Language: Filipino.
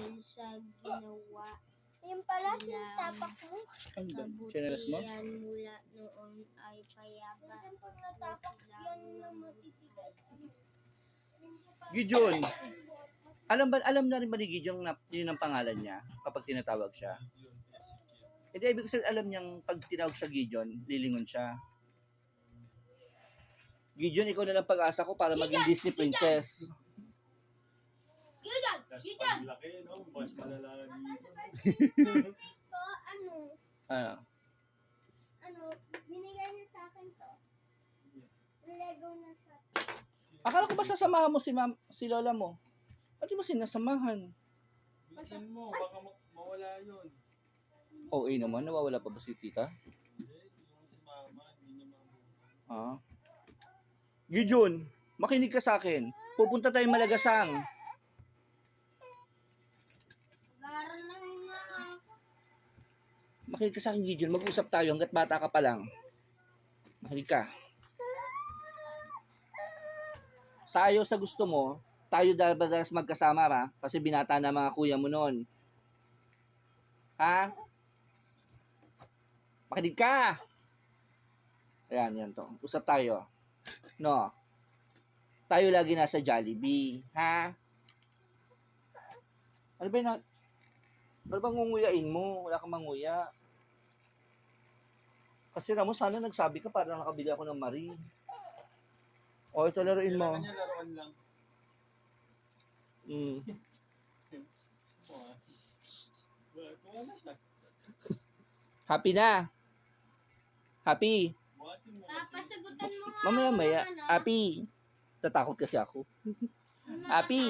dahil sa ginawa Yung pala, tapak mo. kabutihan mula noon ay payapa Minsan pag natapak yan na matitigas. Gideon. Alam na rin ba ni Gideon na yun ang pangalan niya kapag tinatawag siya? Hindi, ibig sabihin alam niyang pag tinawag sa Gideon, lilingon siya. Gideon, ikaw na lang pag-asa ko para maging Disney princess. Gideon! Tapos Gideon! paglaki, no? Mas malala dito. Ko, binigay niya sa akin to. Lego na siya. Akala ko ba sasamahan mo si lola mo? Ba't di mo sinasamahan? Bitin mo, baka mawala yun. Oo naman, nawawala pa ba si tita? Hindi, yung si mama, hindi niya mabuhay. Ah. Gideon, makinig ka sa akin. Pupunta tayong Malagasang. Gara na nga. Makinig ka sa akin, Gideon. Mag-usap tayo hanggat bata ka pa lang. Makinig ka. Sa ayaw sa gusto mo, tayo dapat magkasama ba? Kasi binata na mga kuya mo noon. Ha? Makinig ka! Ayan, yan to. Usap tayo. No. Tayo lagi nasa Jollibee. Ha? Ano ba yun? Ano bang ngunguyain mo? Wala kang manguya. Kasi Ramos, sana nagsabi ka para nakabili ako ng Marie. O, ito laruin mo. Kailangan niya laruan lang. Oo, ah. Tuwa na siya. Happy na. Happy. Buhatin mo kasi. Papasagutan mo nga Mamaya, ako ng maya. ano. Happy. Tatakot kasi ako. Happy.